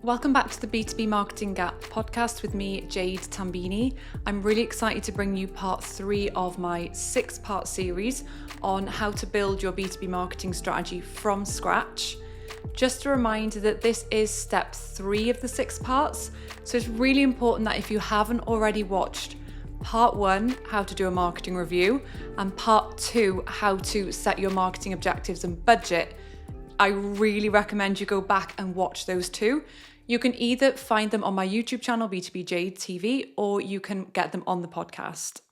Welcome back to the B2B Marketing Gap podcast with me, Jade Tambini. I'm really excited to bring you part 3 of my 6-part series on how to build your B2B marketing strategy from scratch. Just a reminder that this is step 3 of the 6 parts, so it's really important that if you haven't already watched part 1, how to do a marketing review, and part 2, how to set your marketing objectives and budget, I really recommend you go back and watch those 2. You can either find them on my YouTube channel, B2B Jade TV, or you can get them on the podcast.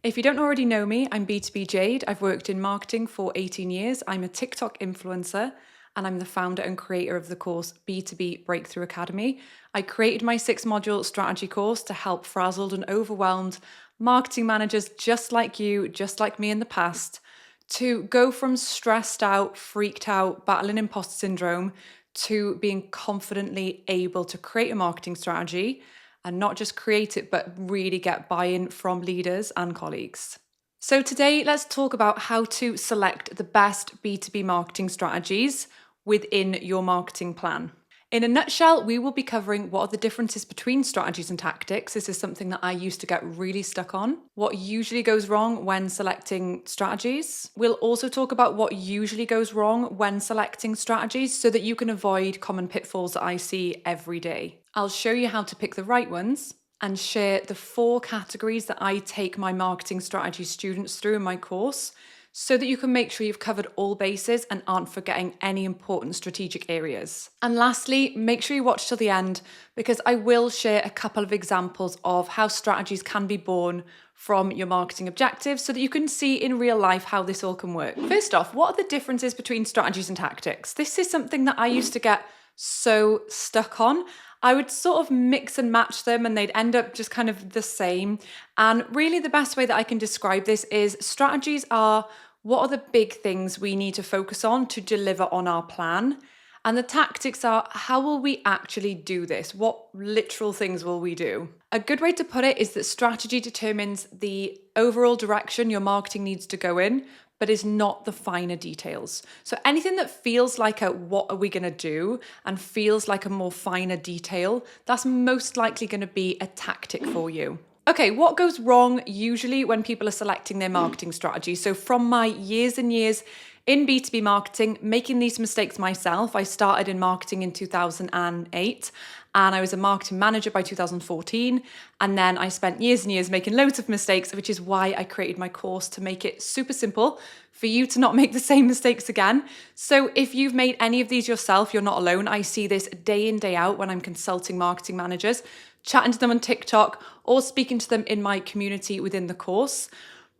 If you don't already know me, I'm B2B Jade. I've worked in marketing for 18 years. I'm a TikTok influencer, and I'm the founder and creator of the course B2B Breakthrough Academy. I created my 6-module strategy course to help frazzled and overwhelmed marketing managers just like you, just like me in the past, to go from stressed out, freaked out, battling imposter syndrome, to being confidently able to create a marketing strategy and not just create it, but really get buy-in from leaders and colleagues. So today, let's talk about how to select the best B2B marketing strategies within your marketing plan. In a nutshell, we will be covering what are the differences between strategies and tactics. This is something that I used to get really stuck on. What usually goes wrong when selecting strategies. We'll also talk about what usually goes wrong when selecting strategies so that you can avoid common pitfalls that I see every day. I'll show you how to pick the right ones and share the 4 categories that I take my marketing strategy students through in my course, so that you can make sure you've covered all bases and aren't forgetting any important strategic areas. And lastly, make sure you watch till the end, because I will share a couple of examples of how strategies can be born from your marketing objectives so that you can see in real life how this all can work. First off, what are the differences between strategies and tactics? This is something that I used to get so stuck on. I would sort of mix and match them and they'd end up just kind of the same. And really the best way that I can describe this is strategies are what are the big things we need to focus on to deliver on our plan? And the tactics are how will we actually do this? What literal things will we do? A good way to put it is that strategy determines the overall direction your marketing needs to go in, but is not the finer details. So anything that feels like a what are we gonna do and feels like a more finer detail, that's most likely gonna be a tactic for you. Okay, what goes wrong usually when people are selecting their marketing strategy? So from my years and years in B2B marketing, making these mistakes myself, I started in marketing in 2008 and I was a marketing manager by 2014. And then I spent years and years making loads of mistakes, which is why I created my course to make it super simple for you to not make the same mistakes again. So if you've made any of these yourself, you're not alone. I see this day in, day out when I'm consulting marketing managers, chatting to them on TikTok or speaking to them in my community within the course.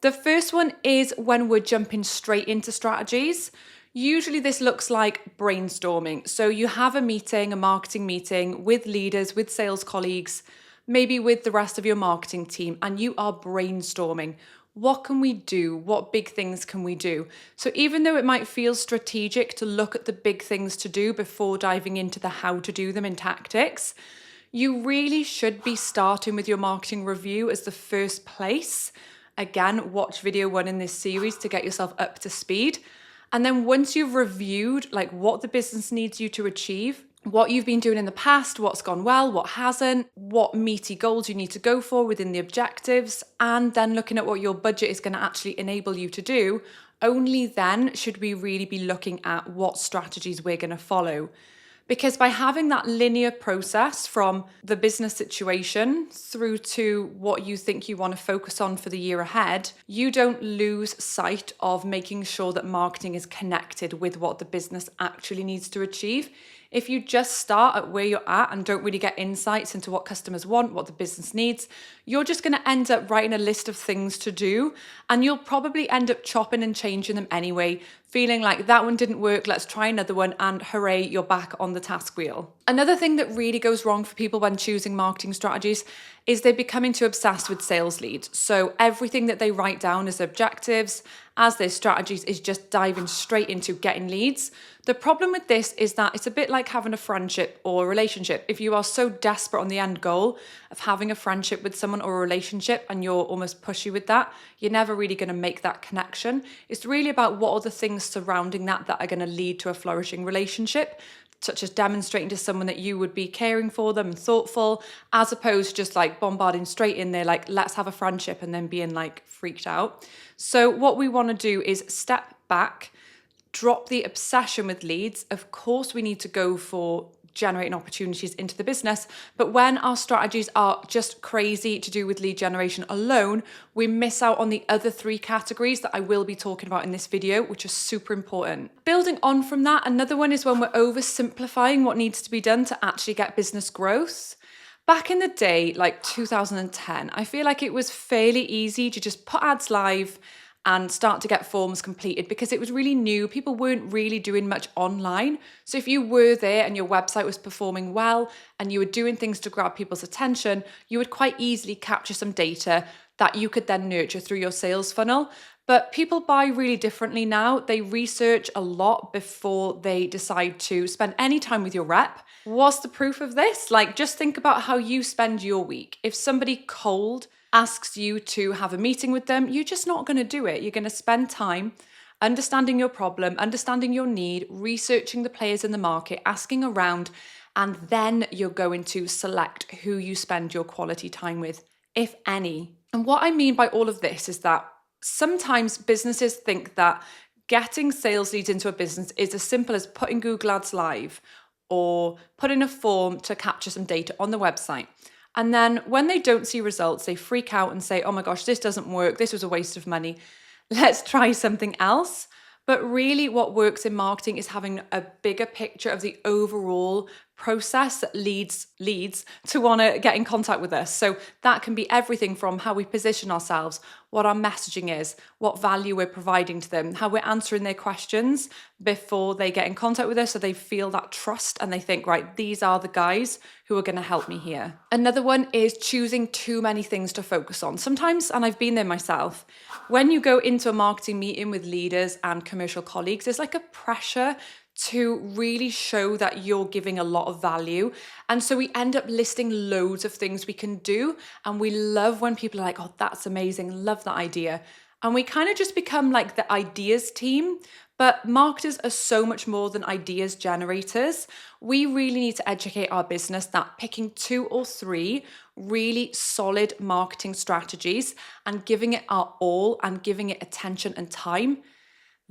The first one is when we're jumping straight into strategies. Usually this looks like brainstorming. So you have a meeting, a marketing meeting with leaders, with sales colleagues, maybe with the rest of your marketing team, and you are brainstorming. What can we do? What big things can we do? So even though it might feel strategic to look at the big things to do before diving into the how to do them in tactics, you really should be starting with your marketing review as the first place. Again, watch video 1 in this series to get yourself up to speed. And then once you've reviewed like what the business needs you to achieve, what you've been doing in the past, what's gone well, what hasn't, what meaty goals you need to go for within the objectives, and then looking at what your budget is going to actually enable you to do, only then should we really be looking at what strategies we're going to follow. Because by having that linear process from the business situation through to what you think you want to focus on for the year ahead, you don't lose sight of making sure that marketing is connected with what the business actually needs to achieve. If you just start at where you're at and don't really get insights into what customers want, what the business needs, you're just going to end up writing a list of things to do, and you'll probably end up chopping and changing them anyway, feeling like that one didn't work, let's try another one, and hooray, you're back on the task wheel. Another thing that really goes wrong for people when choosing marketing strategies is they're becoming too obsessed with sales leads. So everything that they write down as objectives, as their strategies, is just diving straight into getting leads. The problem with this is that it's a bit like having a friendship or a relationship. If you are so desperate on the end goal of having a friendship with someone or a relationship and you're almost pushy with that, you're never really going to make that connection. It's really about what are the things surrounding that are going to lead to a flourishing relationship. such as demonstrating to someone that you would be caring for them and thoughtful, as opposed to just like bombarding straight in there, like, let's have a friendship, and then being like freaked out. So what we want to do is step back, drop the obsession with leads. Of course, we need to go for generating opportunities into the business. But when our strategies are just crazy to do with lead generation alone, we miss out on the other 3 categories that I will be talking about in this video, which are super important. Building on from that, another one is when we're oversimplifying what needs to be done to actually get business growth. Back in the day, like 2010, I feel like it was fairly easy to just put ads live and start to get forms completed because it was really new. People weren't really doing much online. So if you were there and your website was performing well and you were doing things to grab people's attention, you would quite easily capture some data that you could then nurture through your sales funnel. But people buy really differently now. They research a lot before they decide to spend any time with your rep. What's the proof of this? Like, just think about how you spend your week. If somebody cold asks you to have a meeting with them, you're just not going to do it. You're going to spend time understanding your problem, understanding your need, researching the players in the market, asking around, and then you're going to select who you spend your quality time with, if any. And what I mean by all of this is that sometimes businesses think that getting sales leads into a business is as simple as putting Google Ads live or putting a form to capture some data on the website. And then when they don't see results, they freak out and say, oh my gosh, this doesn't work. This was a waste of money. Let's try something else. But really what works in marketing is having a bigger picture of the overall process that leads to want to get in contact with us. So that can be everything from how we position ourselves, what our messaging is, what value we're providing to them, how we're answering their questions before they get in contact with us, so they feel that trust and they think, right, these are the guys who are going to help me here. Another one is choosing too many things to focus on. Sometimes, and I've been there myself, when you go into a marketing meeting with leaders and commercial colleagues, there's like a pressure to really show that you're giving a lot of value. And so we end up listing loads of things we can do. And we love when people are like, oh, that's amazing, love that idea. And we kind of just become like the ideas team. But marketers are so much more than ideas generators. We really need to educate our business that picking 2 or 3 really solid marketing strategies and giving it our all and giving it attention and time,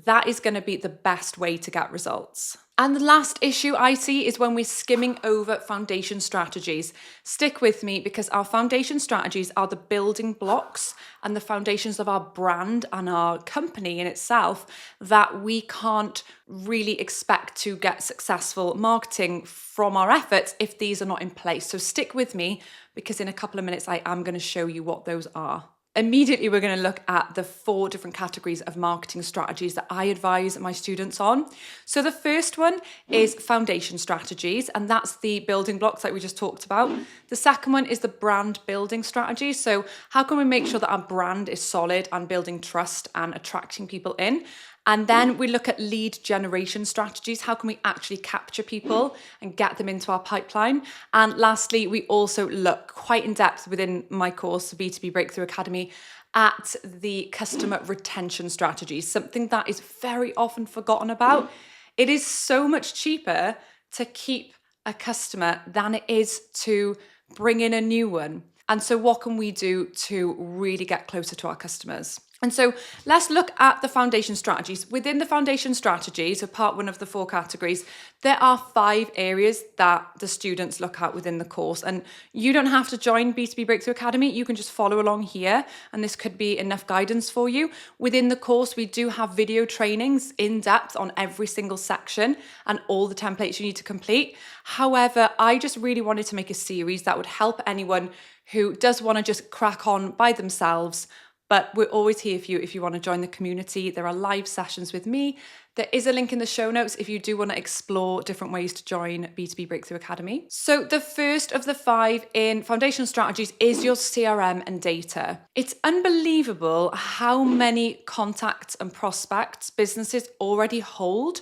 that is going to be the best way to get results. And the last issue I see is when we're skimming over foundation strategies. Stick with me, because our foundation strategies are the building blocks and the foundations of our brand and our company in itself, that we can't really expect to get successful marketing from our efforts if these are not in place. So stick with me, because in a couple of minutes I am going to show you what those are. Immediately, we're going to look at the 4 different categories of marketing strategies that I advise my students on. So the first one is foundation strategies, and that's the building blocks like we just talked about. The second one is the brand building strategy. So how can we make sure that our brand is solid and building trust and attracting people in? And then we look at lead generation strategies. How can we actually capture people and get them into our pipeline? And lastly, we also look quite in depth within my course, the B2B Breakthrough Academy, at the customer retention strategies, something that is very often forgotten about. It is so much cheaper to keep a customer than it is to bring in a new one. And so what can we do to really get closer to our customers? And so let's look at the foundation strategies. Within the foundation strategies, so part 1 of the 4 categories, there are 5 areas that the students look at within the course. And you don't have to join B2B Breakthrough Academy. You can just follow along here, and this could be enough guidance for you. Within the course, we do have video trainings in depth on every single section and all the templates you need to complete. However, I just really wanted to make a series that would help anyone who does want to just crack on by themselves. But we're always here for you if you want to join the community. There are live sessions with me. There is a link in the show notes if you do want to explore different ways to join B2B Breakthrough Academy. So the first of the 5 in foundation strategies is your CRM and data. It's unbelievable how many contacts and prospects businesses already hold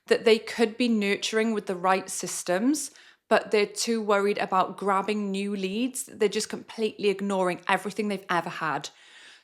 that they could be nurturing with the right systems, but they're too worried about grabbing new leads. They're just completely ignoring everything they've ever had.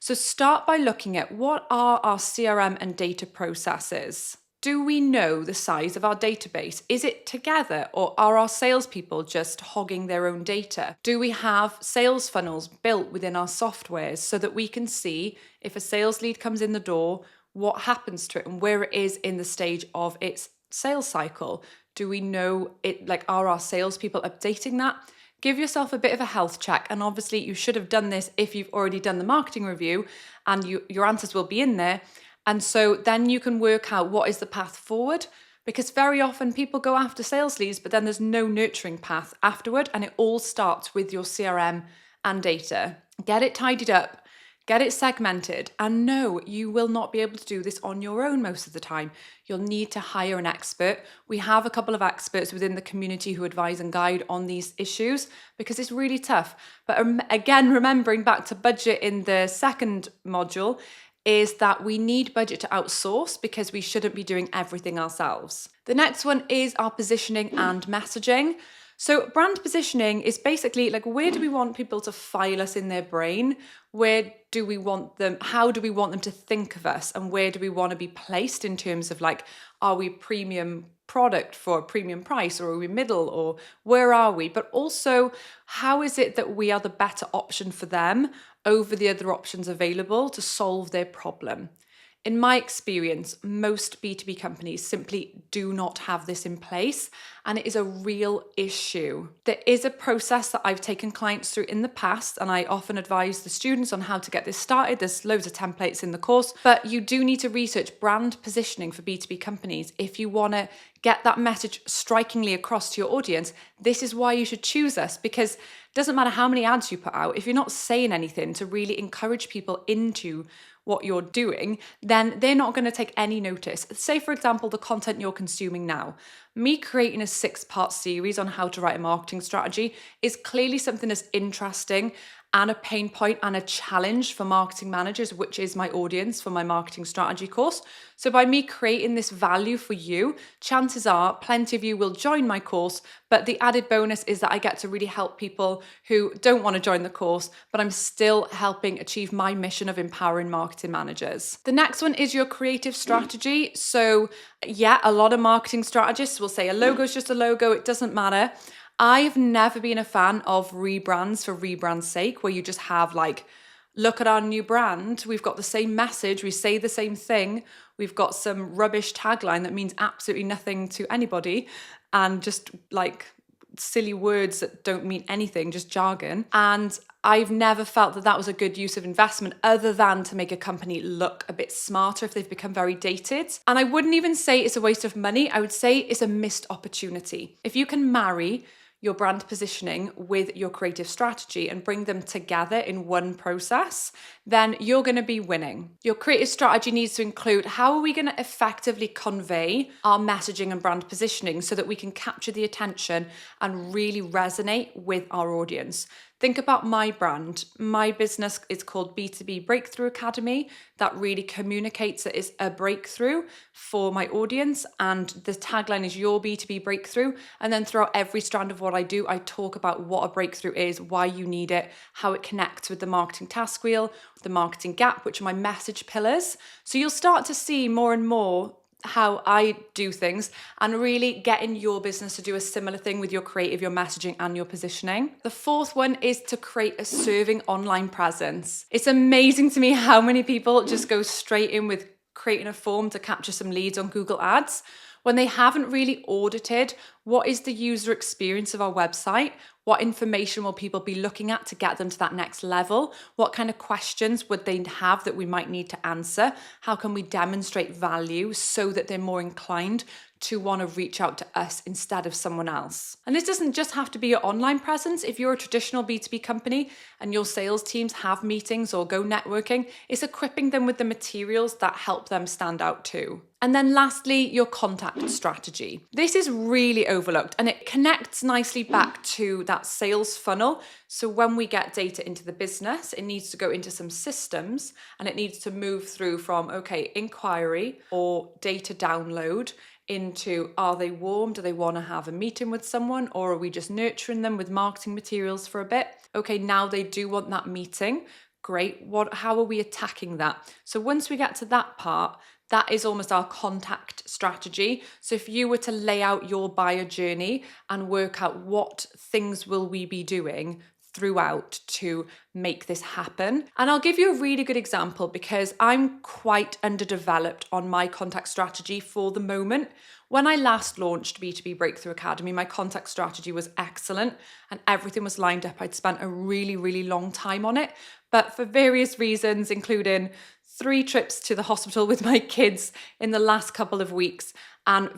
So start by looking at what are our CRM and data processes. Do we know the size of our database? Is it together, or are our salespeople just hogging their own data? Do we have sales funnels built within our softwares so that we can see if a sales lead comes in the door, what happens to it and where it is in the stage of its sales cycle? Do we know it, like, are our salespeople updating that? Give yourself a bit of a health check. And obviously you should have done this if you've already done the marketing review, and your answers will be in there. And so then you can work out what is the path forward, because very often people go after sales leads, but then there's no nurturing path afterward. And it all starts with your CRM and data. Get it tidied up, get it segmented. And no, you will not be able to do this on your own most of the time. You'll need to hire an expert. We have a couple of experts within the community who advise and guide on these issues because it's really tough. But again, remembering back to budget in the second module, is that we need budget to outsource because we shouldn't be doing everything ourselves. The next one is our positioning and messaging. So brand positioning is basically like, where do we want people to file us in their brain? Where do we want them? How do we want them to think of us? And where do we want to be placed in terms of, like, are we premium product for a premium price, or are we middle, or where are we? But also, how is it that we are the better option for them over the other options available to solve their problem? In my experience, most B2B companies simply do not have this in place, and it is a real issue. There is a process that I've taken clients through in the past, and I often advise the students on how to get this started. There's loads of templates in the course, but you do need to research brand positioning for B2B companies. If you want to get that message strikingly across to your audience, this is why you should choose us, because it doesn't matter how many ads you put out, if you're not saying anything to really encourage people into what you're doing, then they're not going to take any notice. Say, for example, the content you're consuming now. Me creating a 6-part series on how to write a marketing strategy is clearly something that's interesting and a pain point and a challenge for marketing managers, which is my audience for my marketing strategy course. So by me creating this value for you, chances are plenty of you will join my course, but the added bonus is that I get to really help people who don't want to join the course, but I'm still helping achieve my mission of empowering marketing managers. The next one is your creative strategy. So yeah, a lot of marketing strategists will say a logo is just a logo, it doesn't matter. I've never been a fan of rebrands for rebrand's sake, where you just have, like, look at our new brand, we've got the same message, we say the same thing, we've got some rubbish tagline that means absolutely nothing to anybody, and just like silly words that don't mean anything, just jargon. And I've never felt that that was a good use of investment, other than to make a company look a bit smarter if they've become very dated. And I wouldn't even say it's a waste of money. I would say it's a missed opportunity. If you can marry your brand positioning with your creative strategy and bring them together in one process, then you're going to be winning. Your creative strategy needs to include, how are we going to effectively convey our messaging and brand positioning so that we can capture the attention and really resonate with our audience? Think about my brand. My business is called B2B Breakthrough Academy. That really communicates that it's a breakthrough for my audience. And the tagline is your B2B breakthrough. And then throughout every strand of what I do, I talk about what a breakthrough is, why you need it, how it connects with the marketing task wheel, the marketing gap, which are my message pillars. So you'll start to see more and more how I do things, and really get in your business to do a similar thing with your creative, your messaging, and your positioning. The fourth one is to create a serving online presence. It's amazing to me how many people just go straight in with creating a form to capture some leads on Google Ads when they haven't really audited what is the user experience of our website, what information will people be looking at to get them to that next level, what kind of questions would they have that we might need to answer, how can we demonstrate value so that they're more inclined to want to reach out to us instead of someone else. And this doesn't just have to be your online presence. If you're a traditional B2B company and your sales teams have meetings or go networking, it's equipping them with the materials that help them stand out too. And then lastly, your contact strategy. This is really overlooked, and it connects nicely back to that sales funnel. So when we get data into the business, it needs to go into some systems, and it needs to move through from, okay, inquiry or data download into, are they warm? Do they want to have a meeting with someone? Or are we just nurturing them with marketing materials for a bit? Okay, now they do want that meeting. Great. How are we attacking that? So once we get to that part, That is almost our contact strategy. So if you were to lay out your buyer journey and work out what things will we be doing throughout to make this happen. And I'll give you a really good example because I'm quite underdeveloped on my contact strategy for the moment. When I last launched B2B Breakthrough Academy, my contact strategy was excellent and everything was lined up. I'd spent a really, really long time on it, but for various reasons, including 3 trips to the hospital with my kids in the last couple of weeks and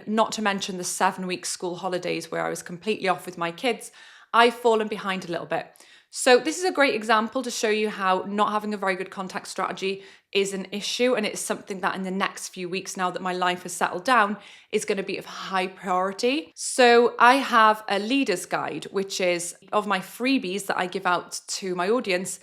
not to mention the 7-week school holidays where I was completely off with my kids, I've fallen behind a little bit. So this is a great example to show you how not having a very good contact strategy is an issue, and it's something that in the next few weeks, now that my life has settled down, is going to be of high priority. So I have a leader's guide, which is of my freebies that I give out to my audience.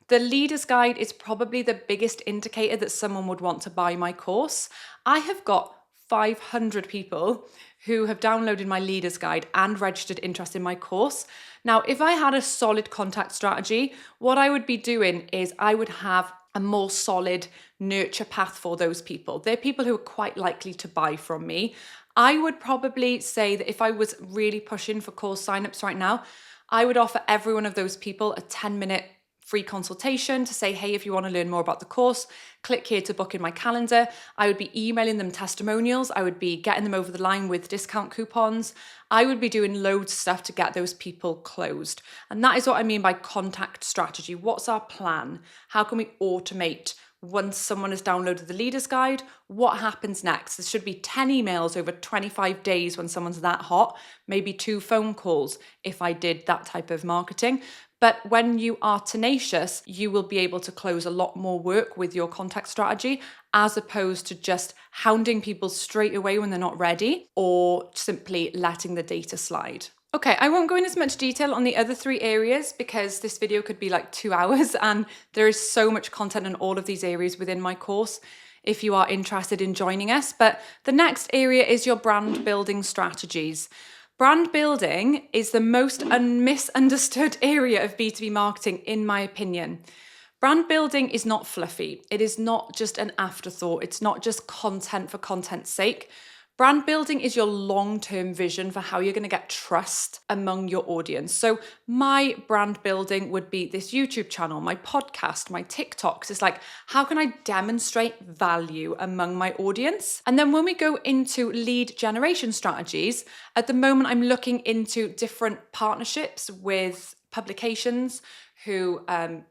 The leader's guide is probably the biggest indicator that someone would want to buy my course. I have got 500 people who have downloaded my leader's guide and registered interest in my course. Now, if I had a solid contact strategy, what I would be doing is I would have a more solid nurture path for those people. They're people who are quite likely to buy from me. I would probably say that if I was really pushing for course signups right now, I would offer every one of those people a 10-minute free consultation to say, hey, if you want to learn more about the course, click here to book in my calendar. I would be emailing them testimonials. I would be getting them over the line with discount coupons. I would be doing loads of stuff to get those people closed. And that is what I mean by contact strategy. What's our plan? How can we automate once someone has downloaded the leader's guide? What happens next? There should be 10 emails over 25 days when someone's that hot, maybe 2 phone calls if I did that type of marketing. But when you are tenacious, you will be able to close a lot more work with your contact strategy, as opposed to just hounding people straight away when they're not ready or simply letting the data slide. Okay, I won't go in as much detail on the other 3 areas because this video could be like 2 hours and there is so much content in all of these areas within my course if you are interested in joining us. But the next area is your brand building strategies. Brand building is the most misunderstood area of B2B marketing, in my opinion. Brand building is not fluffy. It is not just an afterthought. It's not just content for content's sake. Brand building is your long-term vision for how you're going to get trust among your audience. So my brand building would be this YouTube channel, my podcast, my TikToks. It's like, how can I demonstrate value among my audience? And then when we go into lead generation strategies, at the moment I'm looking into different partnerships with publications who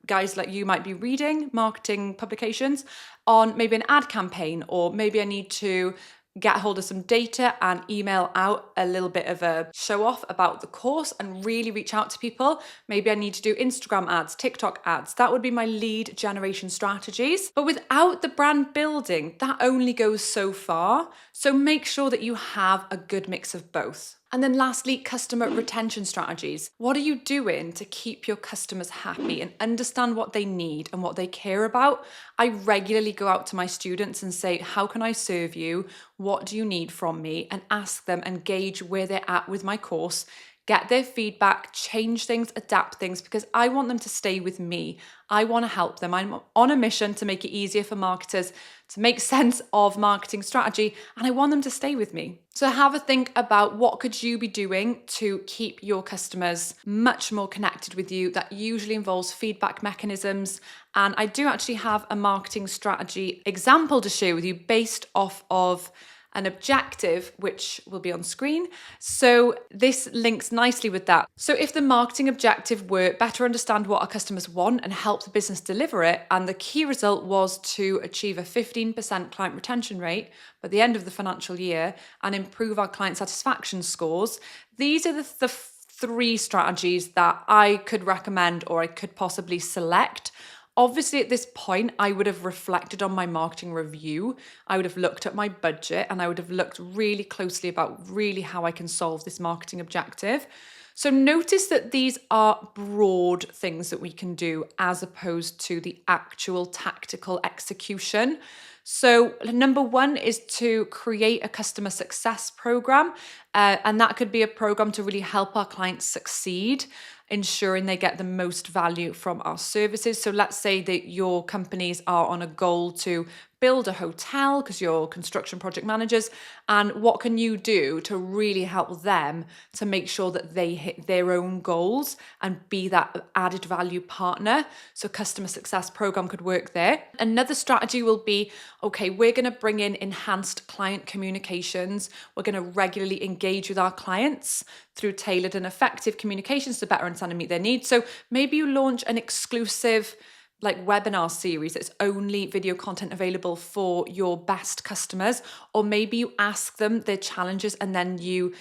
guys like you might be reading, marketing publications, on maybe an ad campaign, or maybe I need to get hold of some data and email out a little bit of a show off about the course and really reach out to people. Maybe I need to do Instagram ads, TikTok ads. That would be my lead generation strategies. But without the brand building, that only goes so far. So make sure that you have a good mix of both. And then lastly, customer retention strategies. What are you doing to keep your customers happy and understand what they need and what they care about? I regularly go out to my students and say, how can I serve you? What do you need from me? And ask them and gauge where they're at with my course, get their feedback, change things, adapt things, because I want them to stay with me. I want to help them. I'm on a mission to make it easier for marketers to make sense of marketing strategy, and I want them to stay with me. So have a think about what could you be doing to keep your customers much more connected with you. That usually involves feedback mechanisms. And I do actually have a marketing strategy example to share with you based off of an objective, which will be on screen. So this links nicely with that. So if the marketing objective were better understand what our customers want and help the business deliver it, and the key result was to achieve a 15% client retention rate by the end of the financial year and improve our client satisfaction scores, these are the 3 strategies that I could recommend or I could possibly select. Obviously, at this point, I would have reflected on my marketing review. I would have looked at my budget and I would have looked really closely about really how I can solve this marketing objective. So notice that these are broad things that we can do as opposed to the actual tactical execution. So number 1 is to create a customer success program. And that could be a program to really help our clients succeed, ensuring they get the most value from our services. So let's say that your companies are on a goal to build a hotel because you're construction project managers. And what can you do to really help them to make sure that they hit their own goals and be that added value partner? So customer success program could work there. Another strategy will be, okay, we're going to bring in enhanced client communications. We're going to regularly engage with our clients through tailored and effective communications to better understand and meet their needs. So maybe you launch an exclusive webinar series that's only video content available for your best customers, or maybe you ask them their challenges and then you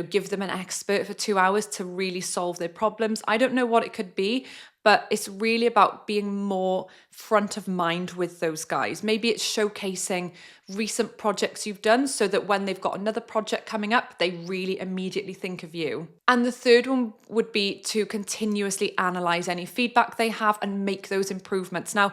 give them an expert for 2 hours to really solve their problems. I don't know what it could be, but it's really about being more front of mind with those guys. Maybe it's showcasing recent projects you've done so that when they've got another project coming up, they really immediately think of you. And the third one would be to continuously analyze any feedback they have and make those improvements. Now,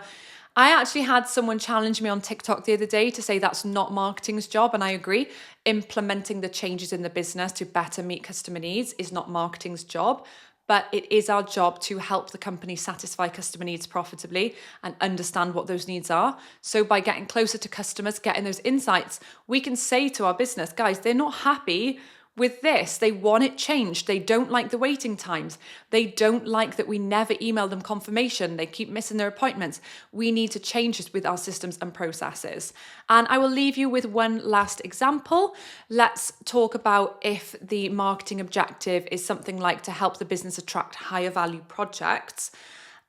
I actually had someone challenge me on TikTok the other day to say that's not marketing's job, and I agree. Implementing the changes in the business to better meet customer needs is not marketing's job. But it is our job to help the company satisfy customer needs profitably and understand what those needs are. So by getting closer to customers, getting those insights, we can say to our business, guys, they're not happy with this. They want it changed. They don't like the waiting times. They don't like that we never email them confirmation. They keep missing their appointments. We need to change this with our systems and processes. And I will leave you with one last example. Let's talk about if the marketing objective is something like to help the business attract higher value projects.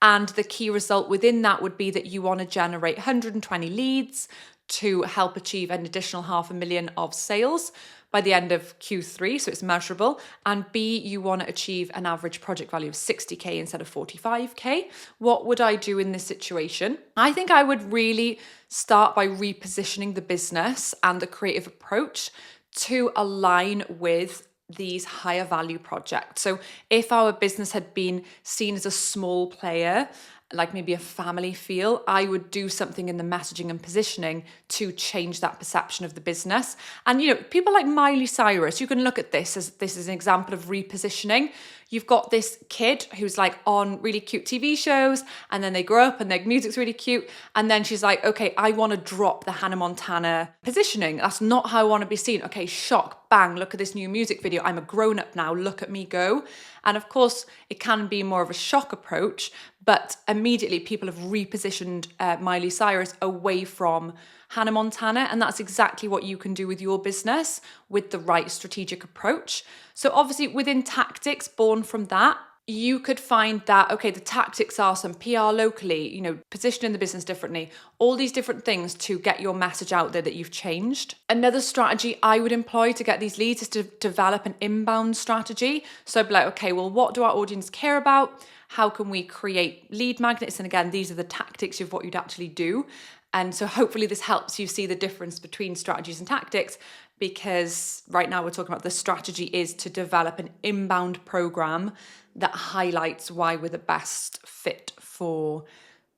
And the key result within that would be that you want to generate 120 leads to help achieve an additional 500,000 of sales by the end of Q3, so it's measurable. And B, you want to achieve an average project value of 60K instead of 45K. What would I do in this situation? I think I would really start by repositioning the business and the creative approach to align with these higher value projects. So if our business had been seen as a small player, like maybe a family feel, I would do something in the messaging and positioning to change that perception of the business. And people like Miley Cyrus, you can look at this as an example of repositioning. You've got this kid who's on really cute TV shows, and then they grow up and their music's really cute, and then she's like, okay, I want to drop the Hannah Montana positioning. That's not how I want to be seen. Okay, shock, bang, look at this new music video. I'm a grown-up now, look at me go. And of course, it can be more of a shock approach, but immediately people have repositioned Miley Cyrus away from Hannah Montana. And that's exactly what you can do with your business with the right strategic approach. So obviously within tactics born from that, you could find that, okay, the tactics are some PR locally, positioning the business differently, all these different things to get your message out there that you've changed. Another strategy I would employ to get these leads is to develop an inbound strategy. So I'd be like, okay, well, what do our audience care about? How can we create lead magnets? And again, these are the tactics of what you'd actually do. And so hopefully this helps you see the difference between strategies and tactics, because right now we're talking about the strategy is to develop an inbound program that highlights why we're the best fit for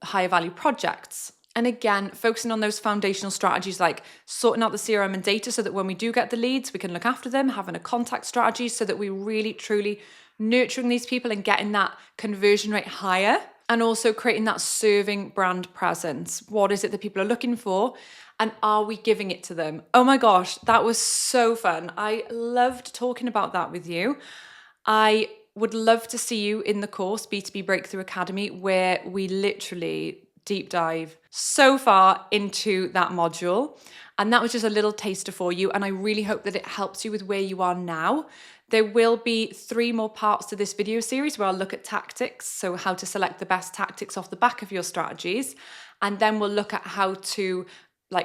higher value projects. And again, focusing on those foundational strategies like sorting out the CRM and data so that when we do get the leads, we can look after them, having a contact strategy so that we really, truly nurturing these people and getting that conversion rate higher, and also creating that serving brand presence. What is it that people are looking for? And are we giving it to them? Oh my gosh, that was so fun. I loved talking about that with you. I would love to see you in the course, B2B Breakthrough Academy, where we literally deep dive so far into that module. And that was just a little taster for you. And I really hope that it helps you with where you are now. There will be 3 more parts to this video series where I'll look at tactics, so how to select the best tactics off the back of your strategies. And then we'll look at how to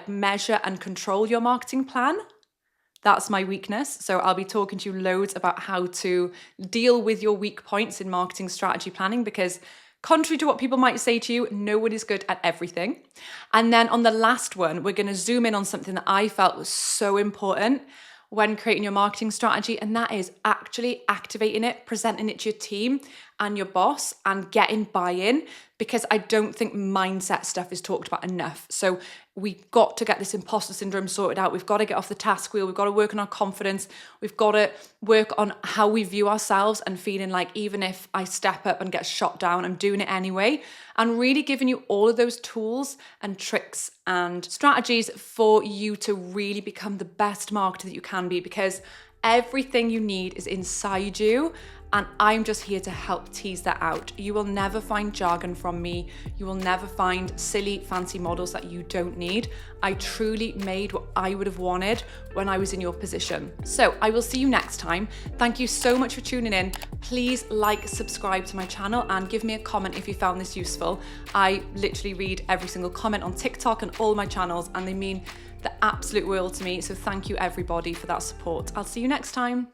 measure and control your marketing plan. That's my weakness. So I'll be talking to you loads about how to deal with your weak points in marketing strategy planning, because contrary to what people might say to you, no one is good at everything. And then on the last one, we're going to zoom in on something that I felt was so important when creating your marketing strategy, and that is actually activating it, presenting it to your team, and your boss and getting buy-in, because I don't think mindset stuff is talked about enough. So we've got to get this imposter syndrome sorted out. We've got to get off the task wheel. We've got to work on our confidence. We've got to work on how we view ourselves and feeling like even if I step up and get shot down, I'm doing it anyway. And really giving you all of those tools and tricks and strategies for you to really become the best marketer that you can be, because everything you need is inside you. And I'm just here to help tease that out. You will never find jargon from me. You will never find silly, fancy models that you don't need. I truly made what I would have wanted when I was in your position. So I will see you next time. Thank you so much for tuning in. Please like, subscribe to my channel, and give me a comment if you found this useful. I literally read every single comment on TikTok and all my channels, and they mean the absolute world to me. So thank you everybody for that support. I'll see you next time.